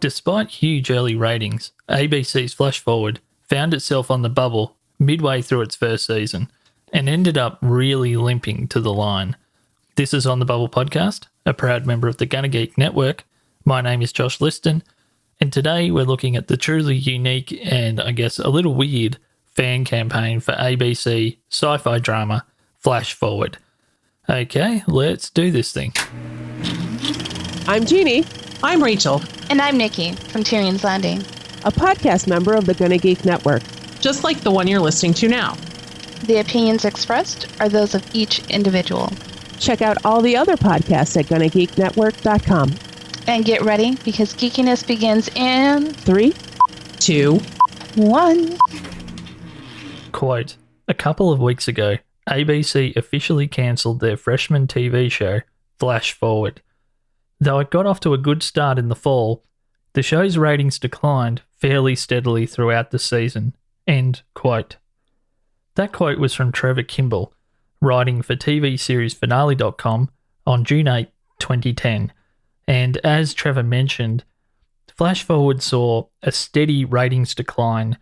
Despite huge early ratings, ABC's FlashForward found itself on the bubble midway through its first season and ended up really limping to the line. This is On the Bubble podcast, a proud member of the Gunner Geek Network. My name is Josh Liston, and today we're looking at the truly unique and I guess a little weird fan campaign for ABC sci-fi drama FlashForward. Okay, let's do this thing. I'm Jeannie. I'm Rachel. And I'm Nikki from Tyrion's Landing, A podcast member of the Gunner Geek Network. Just like the one you're listening to now. The opinions expressed are those of each individual. Check out all the other podcasts at GunnerGeekNetwork.com. And get ready because geekiness begins in 3, 2, 1. Quote, a couple of weeks ago, ABC officially cancelled their freshman TV show, FlashForward. Though it got off to a good start in the fall, the show's ratings declined fairly steadily throughout the season. End quote. That quote was from Trevor Kimball, writing for TV series Finale.com on June 8, 2010. And as Trevor mentioned, FlashForward saw a steady ratings decline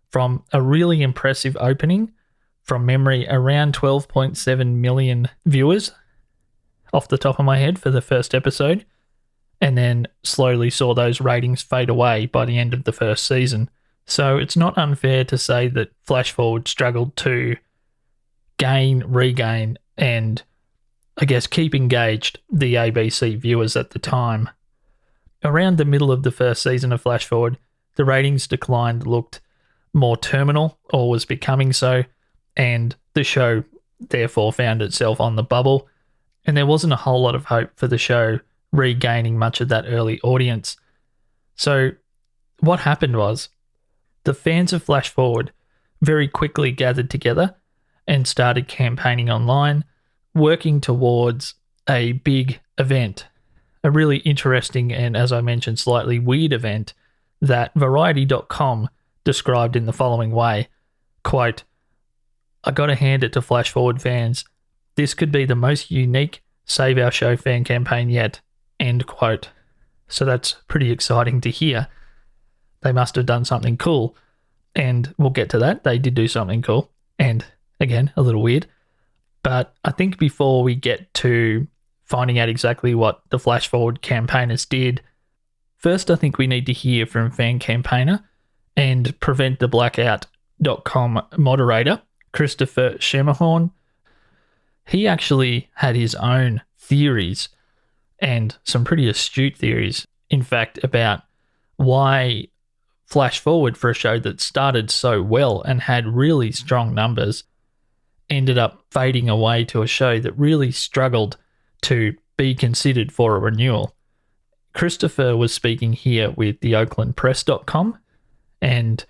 from a really impressive opening, from memory around 12.7 million viewers off the top of my head for the first episode, and then slowly saw those ratings fade away by the end of the first season. So it's not unfair to say that FlashForward struggled to regain, and I guess keep engaged the ABC viewers at the time. Around the middle of the first season of FlashForward, the ratings decline looked more terminal, or was becoming so, and the show therefore found itself on the bubble, and there wasn't a whole lot of hope for the show regaining much of that early audience. So what happened was the fans of FlashForward very quickly gathered together and started campaigning online, working towards a big event, a really interesting and, as I mentioned, slightly weird event that Variety.com described in the following way, quote, I gotta hand it to FlashForward fans. This could be the most unique Save Our Show fan campaign yet, end quote. So that's pretty exciting to hear. They must have done something cool, and we'll get to that. They did do something cool, and again, a little weird. But I think before we get to finding out exactly what the FlashForward campaigners did, first I think we need to hear from fan campaigner and PreventTheBlackout.com moderator, Christopher Schermerhorn. He actually had his own theories, and some pretty astute theories, in fact, about why FlashForward, for a show that started so well and had really strong numbers, ended up fading away to a show that really struggled to be considered for a renewal. Christopher was speaking here with the OaklandPress.com, and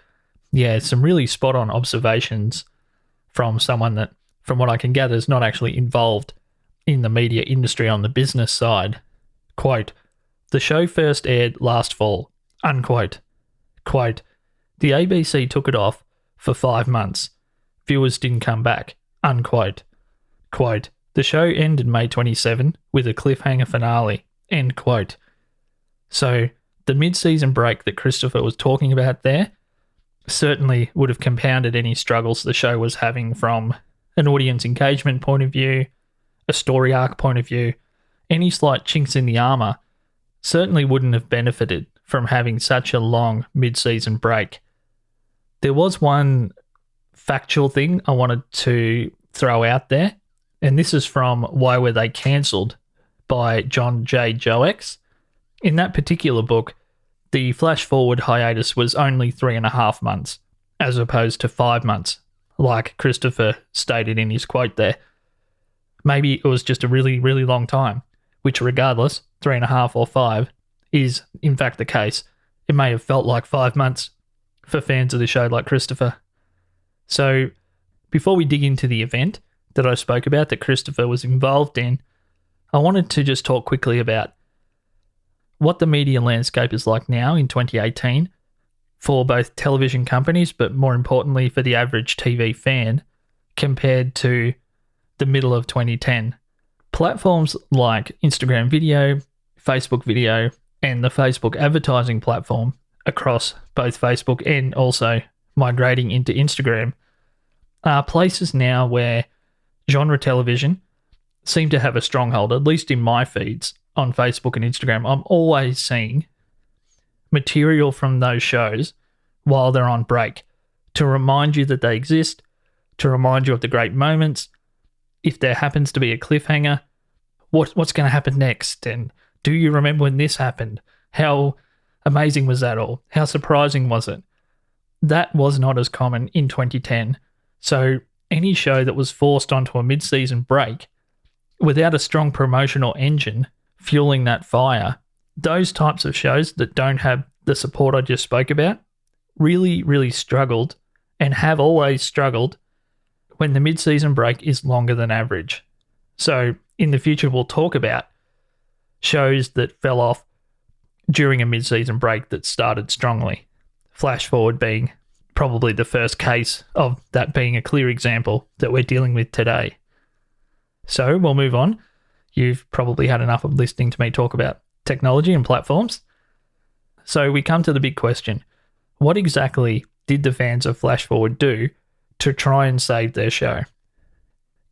yeah, some really spot-on observations from someone that, from what I can gather, is not actually involved in the media industry on the business side. Quote, the show first aired last fall, unquote. Quote, the ABC took it off for 5 months. Viewers didn't come back, unquote. Quote, the show ended May 27 with a cliffhanger finale, end quote. So the mid-season break that Christopher was talking about there certainly would have compounded any struggles the show was having from an audience engagement point of view, a story arc point of view. Any slight chinks in the armour certainly wouldn't have benefited from having such a long mid-season break. There was one factual thing I wanted to throw out there, and this is from Why Were They Cancelled by John J. Joex. In that particular book, the FlashForward hiatus was only 3.5 months, as opposed to 5 months, like Christopher stated in his quote there. Maybe it was just a really, really long time, which regardless, 3.5 or 5, is in fact the case. It may have felt like 5 months for fans of the show like Christopher. So before we dig into the event that I spoke about that Christopher was involved in, I wanted to just talk quickly about what the media landscape is like now in 2018 for both television companies, but more importantly for the average TV fan, compared to the middle of 2010. Platforms like Instagram video, Facebook video, and the Facebook advertising platform across both Facebook and also migrating into Instagram are places now where genre television seem to have a stronghold, at least in my feeds on Facebook and Instagram. I'm always seeing material from those shows while they're on break to remind you that they exist, to remind you of the great moments. If there happens to be a cliffhanger, what's going to happen next? And do you remember when this happened? How amazing was that all? How surprising was it? That was not as common in 2010. So any show that was forced onto a mid-season break without a strong promotional engine fueling that fire, those types of shows that don't have the support I just spoke about really, really struggled and have always struggled when the mid-season break is longer than average. So in the future, we'll talk about shows that fell off during a mid-season break that started strongly. FlashForward being probably the first case of that being a clear example that we're dealing with today. So we'll move on. You've probably had enough of listening to me talk about technology and platforms. So we come to the big question. What exactly did the fans of FlashForward do to try and save their show?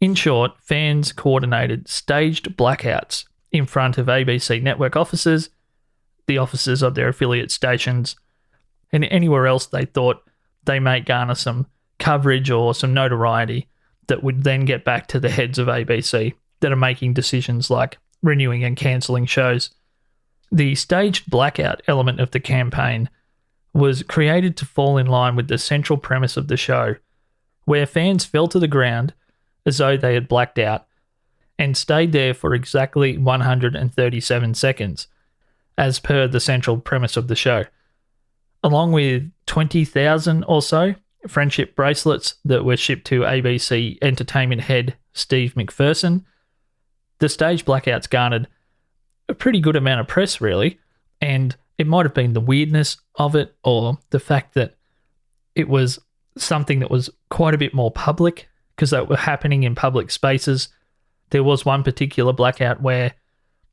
In short, fans coordinated staged blackouts in front of ABC network offices, the offices of their affiliate stations, and anywhere else they thought they might garner some coverage or some notoriety that would then get back to the heads of ABC that are making decisions like renewing and cancelling shows. The staged blackout element of the campaign was created to fall in line with the central premise of the show, where fans fell to the ground as though they had blacked out and stayed there for exactly 137 seconds, as per the central premise of the show. Along with 20,000 or so friendship bracelets that were shipped to ABC entertainment head Steve McPherson, the stage blackouts garnered a pretty good amount of press, really, and it might have been the weirdness of it or the fact that it was something that was quite a bit more public because they were happening in public spaces. There was one particular blackout where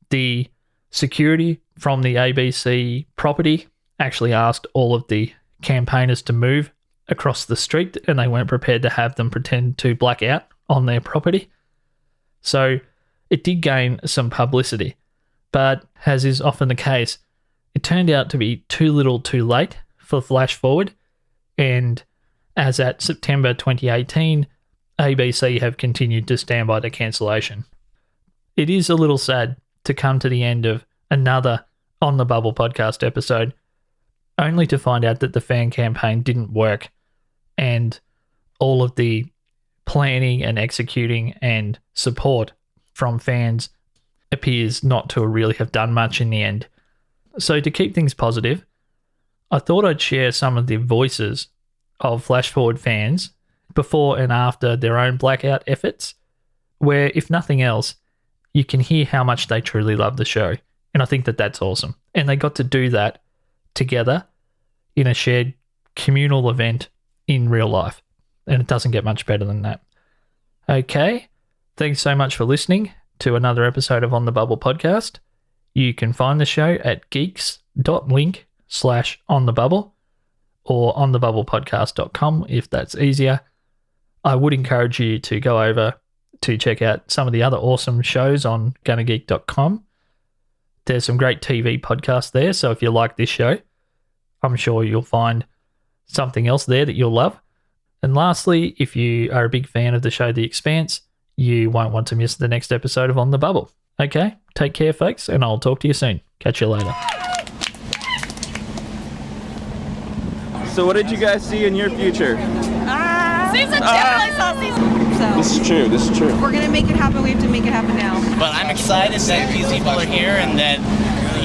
the security from the ABC property actually asked all of the campaigners to move across the street and they weren't prepared to have them pretend to black out on their property. So it did gain some publicity, but as is often the case, it turned out to be too little too late for FlashForward, and as at September 2018, ABC have continued to stand by the cancellation. It is a little sad to come to the end of another On the Bubble podcast episode, only to find out that the fan campaign didn't work and all of the planning and executing and support from fans appears not to really have done much in the end. So to keep things positive, I thought I'd share some of the voices of FlashForward fans before and after their own blackout efforts, where, if nothing else, you can hear how much they truly love the show. And I think that that's awesome. And they got to do that together in a shared communal event in real life. And it doesn't get much better than that. Okay, thanks so much for listening to another episode of On the Bubble podcast. You can find the show at geeks.link/onthebubble or onthebubblepodcast.com if that's easier. I would encourage you to go over to check out some of the other awesome shows on gunnergeek.com. There's some great TV podcasts there, so if you like this show, I'm sure you'll find something else there that you'll love. And lastly, if you are a big fan of the show The Expanse, you won't want to miss the next episode of On the Bubble. Okay, take care, folks, and I'll talk to you soon. Catch you later. So what did you guys see in your future? Season 2, I saw season. So This is true. we're gonna make it happen. We have to make it happen now. But I'm excited that these people are here and that,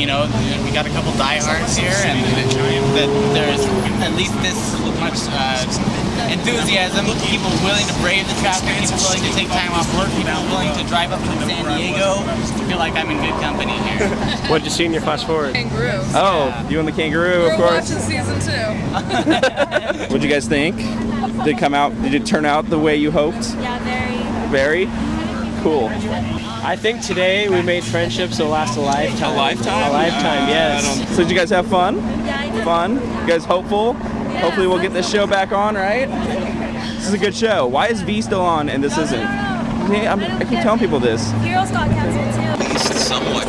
you know, we got a couple diehards here and that there's at least this much enthusiasm, people willing to brave the traffic, people willing to take time off work, people willing to drive up from San Diego. I feel like I'm in good company here. What did you see in your FlashForward? Kangaroo. Oh, you and the kangaroo, of course. Watching season 2. What'd you guys think? Did it turn out the way you hoped? Yeah, very. Very? Cool. I think today we made friendships will last a lifetime. A lifetime? A lifetime, yes. So did you guys have fun? Fun? You guys hopeful? Hopefully we'll get this show back on, right? This is a good show. Why is V still on and this isn't? I keep telling people this. Heroes got canceled too. At least somewhat